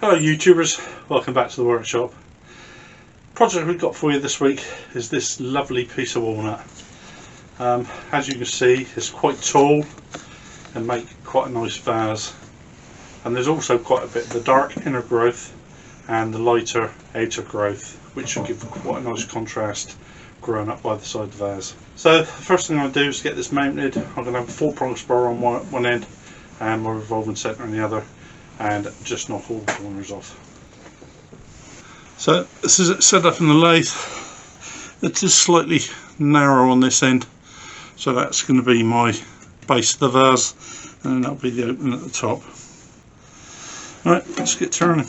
Hello YouTubers, welcome back to the workshop. Project we've got for you this week is this lovely piece of walnut. As you can see, it's quite tall and make quite a nice vase, and there's also quite a bit of the dark inner growth and the lighter outer growth, which will give quite a nice contrast growing up by the side of the vase. So the first thing I'm going to do is get this mounted. I'm going to have a 4-prong spur on one end and my revolving centre on the other, and just knock all the corners off. So this is it set up in the lathe. It is slightly narrow on this end, so that's going to be my base of the vase, and then that'll be the opening at the top. Alright, let's get turning.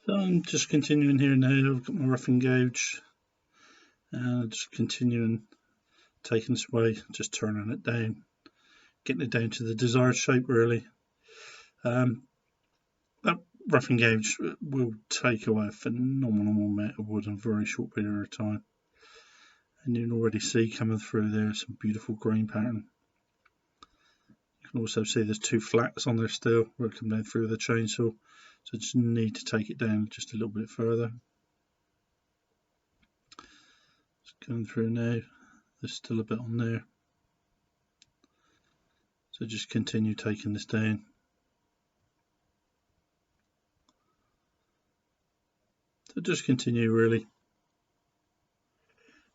So I'm just continuing here now. I've got my roughing gauge and just continuing taking this way, just turning it down, getting it down to the desired shape really. That roughing gauge will take away a phenomenal amount of wood in a very short period of time, and you can already see coming through there some beautiful grain pattern. You can also see there's 2 flats on there still where it comes down through the chainsaw. So I just need to take it down just a little bit further. Just going through now, there's still a bit on there. So just continue taking this down. So just continue really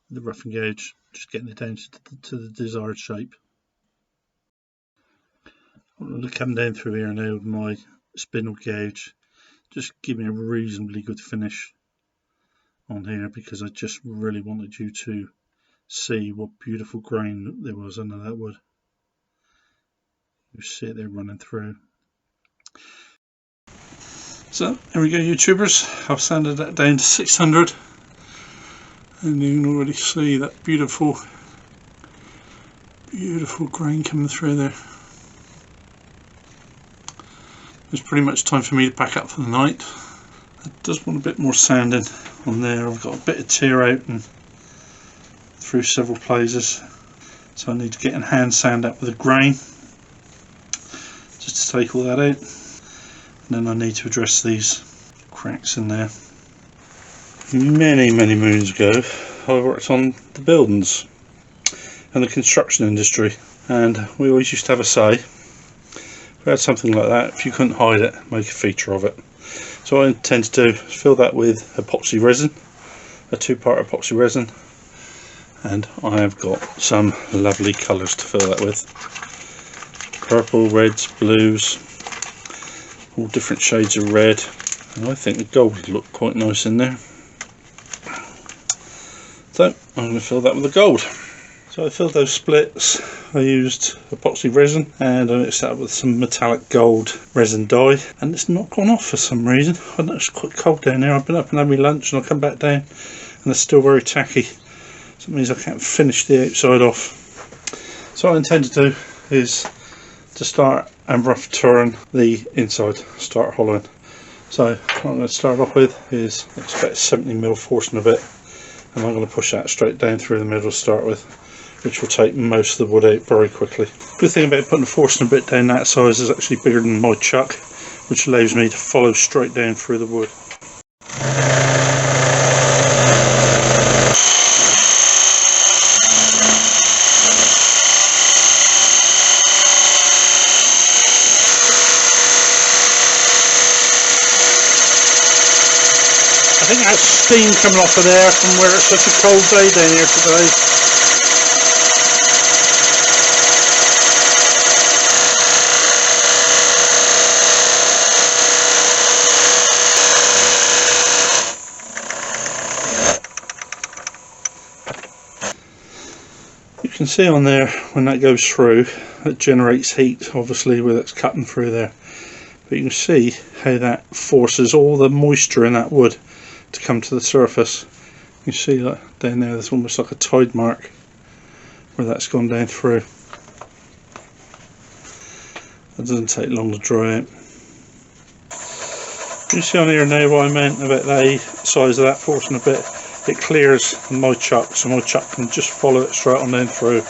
with the roughing gauge, just getting it down to the desired shape. I'm going to come down through here now with my spindle gauge, just give me a reasonably good finish on here, because I just really wanted you to see what beautiful grain there was under that wood. You see it there running through. So there we go YouTubers, I've sanded that down to 600, and you can already see that beautiful grain coming through there. It's pretty much time for me to pack up for the night. I just want a bit more sanding on there. I've got a bit of tear out and through several places, so I need to get in hand sand up with a grain just to take all that out, and then I need to address these cracks in there. Many moons ago I worked on the buildings and the construction industry, and we always used to have a say, we had something like that, if you couldn't hide it, make a feature of it. So what I intend to do is fill that with epoxy resin, a 2-part epoxy resin, and I have got some lovely colours to fill that with. Purple, reds, blues, all different shades of red, and I think the gold would look quite nice in there. So I'm going to fill that with the gold. So I filled those splits, I used epoxy resin and I mixed that up with some metallic gold resin dye, and it's not gone off for some reason. I know it's quite cold down there. I've been up and had my lunch and I'll come back down and it's still very tacky, so it means I can't finish the outside off. So what I intend to do is to start and rough turn the inside, start hollowing. So what I'm going to start off with is about 70mm forcing a bit, and I'm going to push that straight down through the middle to start with, which will take most of the wood out very quickly. Good thing about putting a forcing a bit down that size is actually bigger than my chuck, which allows me to follow straight down through the wood. I think that's steam coming off of there from where it's such a cold day down here today. can see on there when that goes through, it generates heat, obviously, where it's cutting through there. But you can see how that forces all the moisture in that wood to come to the surface. You see that down there, there's almost like a tide mark where that's gone down through. It doesn't take long to dry out. You see on here now what I meant about the size of that portion a bit. It clears my chuck, so my chuck can just follow it straight on down through.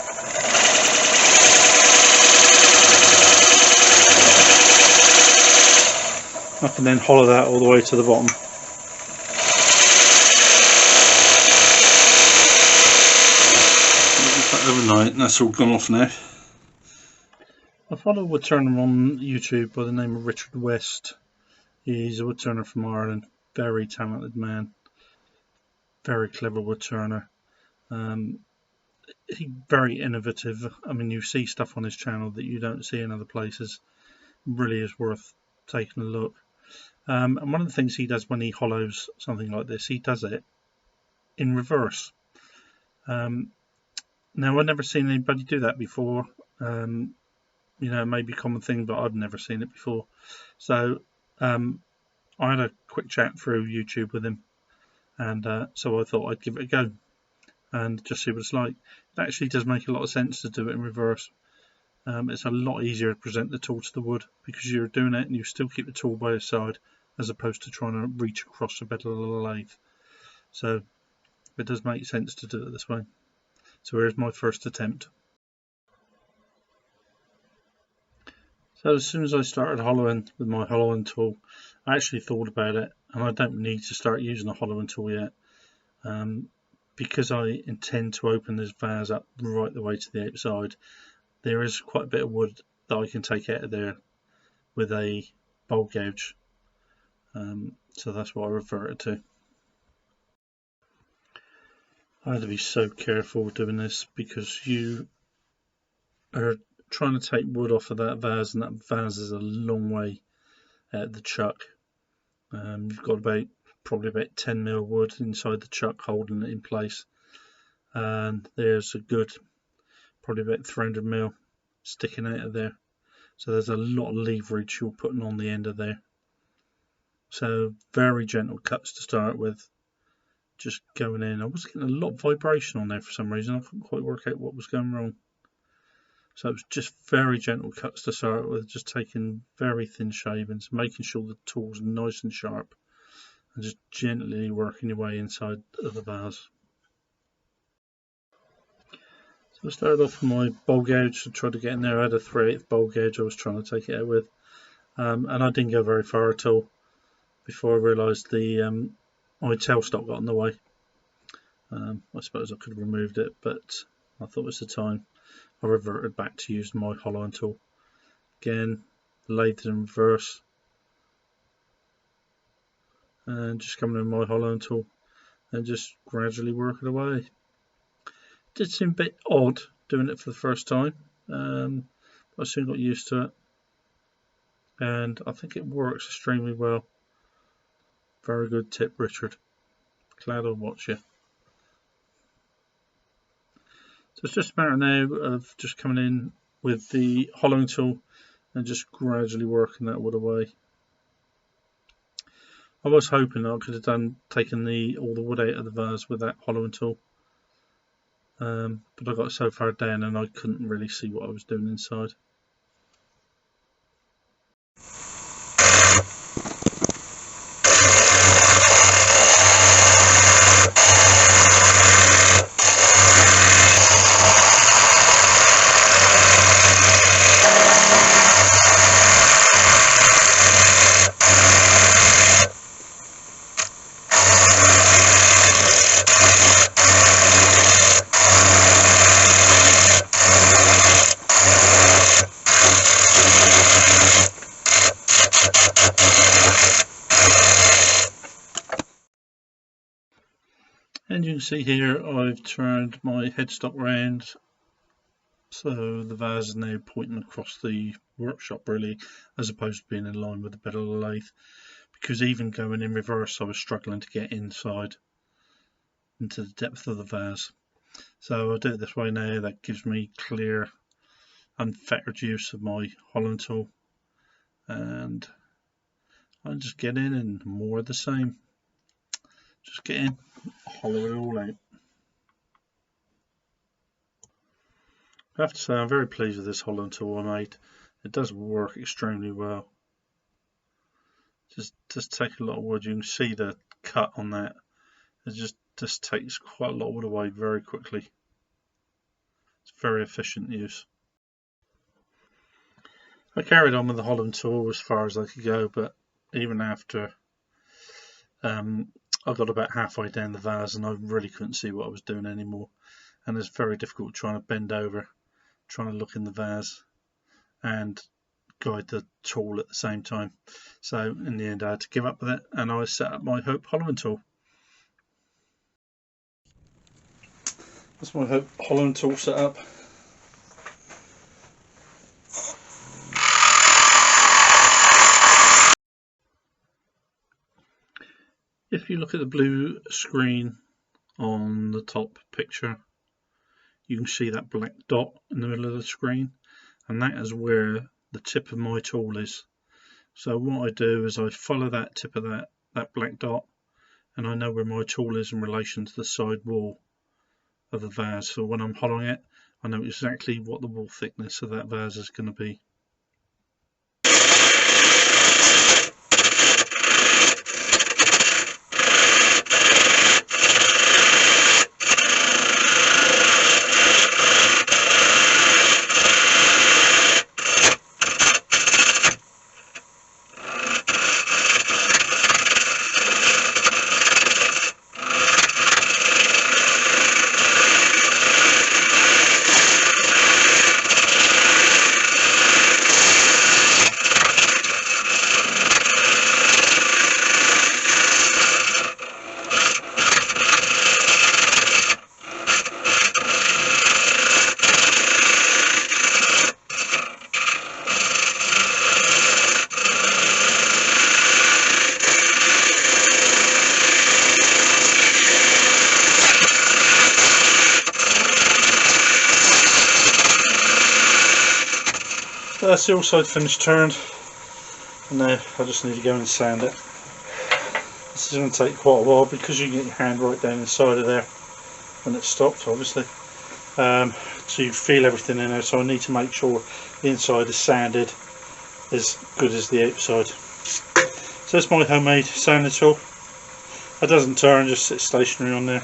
I can then hollow that all the way to the bottom. Overnight, and that's all gone off now. I follow a woodturner on YouTube by the name of Richard West. He's a woodturner from Ireland, very talented man, very clever woodturner. He's very innovative. I mean, you see stuff on his channel that you don't see in other places. Really is worth taking a look. And one of the things he does when he hollows something like this, he does it in reverse. Now, I've never seen anybody do that before. You know, it may be a common thing, but I've never seen it before. So I had a quick chat through YouTube with him, and so I thought I'd give it a go and just see what it's like. It actually does make a lot of sense to do it in reverse. It's a lot easier to present the tool to the wood because you're doing it and you still keep the tool by your side, as opposed to trying to reach across the bed of the lathe. So it does make sense to do it this way. So here's my first attempt. So as soon as I started hollowing with my hollowing tool, I actually thought about it, and I don't need to start using a hollowing tool yet, because I intend to open this vase up right the way to the outside. There is quite a bit of wood that I can take out of there with a bowl gouge, so that's what I reverted to. I had to be so careful doing this because you are trying to take wood off of that vase, and that vase is a long way out of the chuck. You've got probably about 10mm wood inside the chuck holding it in place, and there's a good probably about 300mm sticking out of there. So there's a lot of leverage you're putting on the end of there. So very gentle cuts to start with, just going in. I was getting a lot of vibration on there for some reason. I couldn't quite work out what was going wrong. So it was just very gentle cuts to start with, just taking very thin shavings, making sure the tool's nice and sharp, and just gently working your way inside of the vase. So I started off with my bowl gouge to try to get in there. I had a 3/8 bowl gouge I was trying to take it out with, and I didn't go very far at all before I realised my tailstock got in the way. I suppose I could have removed it, but I thought it was the time. I reverted back to using my hollowing tool. Again, lathe in reverse, and just coming in my hollowing tool and just gradually work it away. It did seem a bit odd doing it for the first time, but I soon got used to it, and I think it works extremely well. Very good tip, Richard. Glad I watched you. So it's just a matter now of just coming in with the hollowing tool and just gradually working that wood away. I was hoping I could have taken all the wood out of the vase with that hollowing tool, but I got so far down and I couldn't really see what I was doing inside. And you can see here I've turned my headstock round, so the vase is now pointing across the workshop really, as opposed to being in line with the bed of the lathe, because even going in reverse I was struggling to get inside into the depth of the vase. So I'll do it this way now. That gives me clear, unfettered use of my hollowing tool, and I'll just get in and more of the same. Just get in, hollow it all out. I have to say I'm very pleased with this hollowing tool I made. It does work extremely well. Just take a lot of wood. You can see the cut on that. It just takes quite a lot of wood away very quickly. It's very efficient use. I carried on with the hollowing tool as far as I could go, but even after I got about halfway down the vase and I really couldn't see what I was doing anymore, and it's very difficult trying to bend over, trying to look in the vase and guide the tool at the same time. So in the end I had to give up with it, and I set up my Hope hollowing tool. That's my Hope hollowing tool set up. If you look at the blue screen on the top picture, you can see that black dot in the middle of the screen, and that is where the tip of my tool is. So what I do is I follow that tip of that black dot, and I know where my tool is in relation to the side wall of the vase. So when I'm hollowing it, I know exactly what the wall thickness of that vase is going to be. That's the outside finished turned, and now I just need to go and sand it. This is going to take quite a while because you can get your hand right down inside of there when it stops, obviously. So you feel everything in there, so I need to make sure the inside is sanded as good as the outside. So that's my homemade sanding tool. It doesn't turn, just sits stationary on there.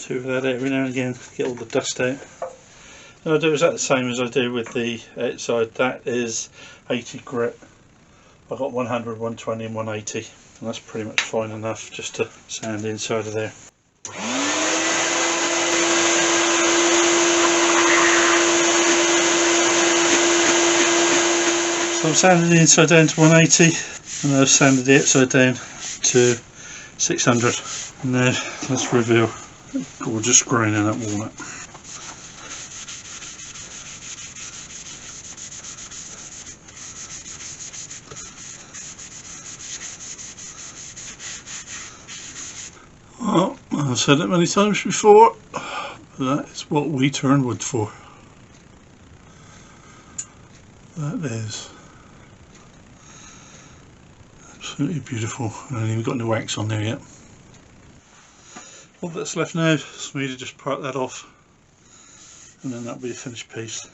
Do that every now and again, get all the dust out. And I do exactly the same as I do with the outside. That is 80 grit. I've got 100, 120 and 180, and that's pretty much fine enough just to sand the inside of there. So I'm sanding the inside down to 180, and I've sanded the outside down to 600. And now let's reveal gorgeous grain in that walnut. Well, I've said it many times before, but that is what we turn wood for. That is absolutely beautiful. I haven't even got any wax on there yet. All that's left now is for me to just part that off, and then that'll be a finished piece.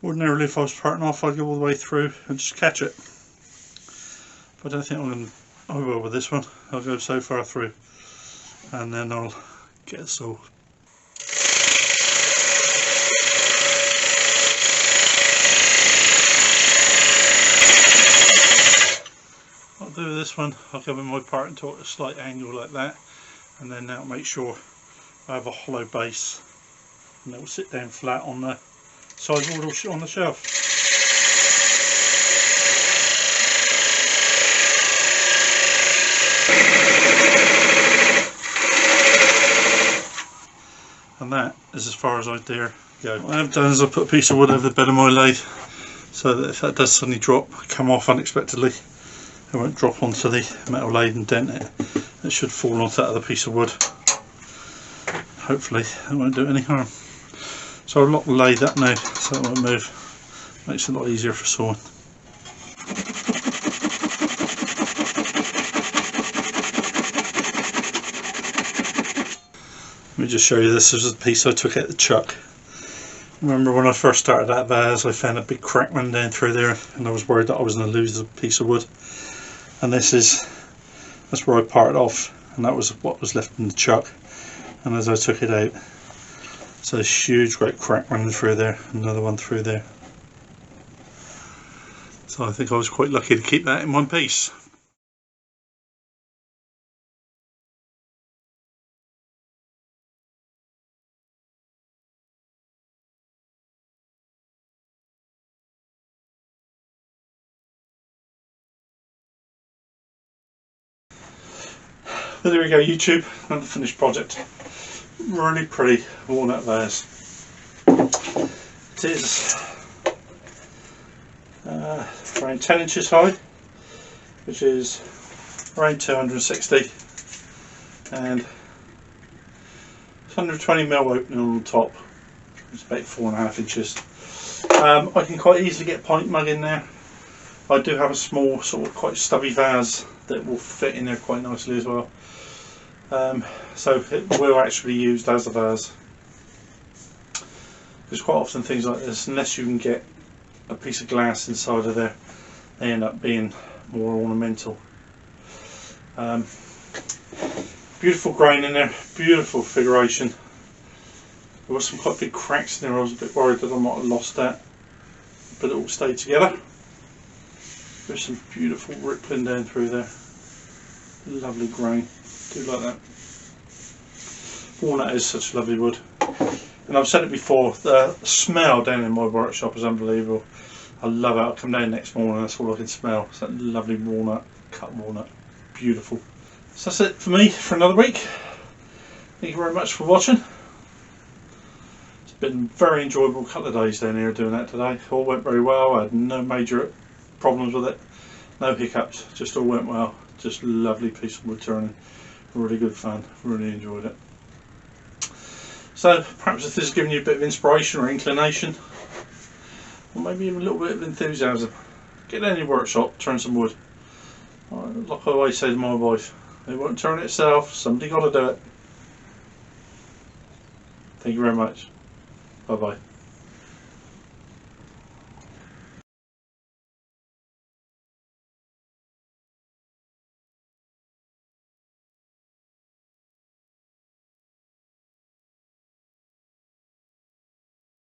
Ordinarily if I was parting off I'd go all the way through and just catch it, but I don't think I will with this one. I'll go so far through and then I'll get it sold. What I'll do with this one, I'll go with my parting tool at a slight angle like that, and then that'll make sure I have a hollow base, and it will sit down flat on the sideboard or on the shelf. And that is as far as I dare go. What I've done is I put a piece of wood over the bed of my lathe so that if that does suddenly drop, come off unexpectedly, it won't drop onto the metal lathe and dent it. It should fall onto that other piece of wood. Hopefully it won't do any harm. So I'll lock the lathe up now so it won't move. Makes it a lot easier for sawing. Let me just show you, this is a piece I took out the chuck. Remember when I first started that vase, I found a big crack running down through there and I was worried that I was going to lose a piece of wood. And that's where I parted off, and that was what was left in the chuck. And as I took it out, so this huge great crack running through there, another one through there. So I think I was quite lucky to keep that in one piece. But there we go, YouTube, another finished project. Really pretty walnut vase. It is around 10 inches high, which is around 260, and 120mm opening on the top. It's about 4.5 inches. I can quite easily get a pint mug in there. I do have a small, sort of quite stubby vase that will fit in there quite nicely as well. So it will actually be used as a vase. Because quite often things like this, unless you can get a piece of glass inside of there, they end up being more ornamental. Beautiful grain in there, beautiful figuration. There were some quite big cracks in there. I was a bit worried that I might have lost that, but it all stayed together. There's some beautiful rippling down through there. Lovely grain. Do like that. Walnut is such lovely wood. And I've said it before, the smell down in my workshop is unbelievable. I love it. I'll come down next morning and that's all I can smell. It's that lovely walnut, cut walnut. Beautiful. So that's it for me for another week. Thank you very much for watching. It's been a very enjoyable couple of days down here doing that today. All went very well. I had no major problems with it. No hiccups. Just all went well. Just a lovely piece of wood turning. Really good fun. Really enjoyed it. So perhaps if this has given you a bit of inspiration or inclination, or maybe even a little bit of enthusiasm, get down in your workshop, turn some wood. Like I always say to my wife, it won't turn itself, somebody got to do it. Thank you very much. Bye bye.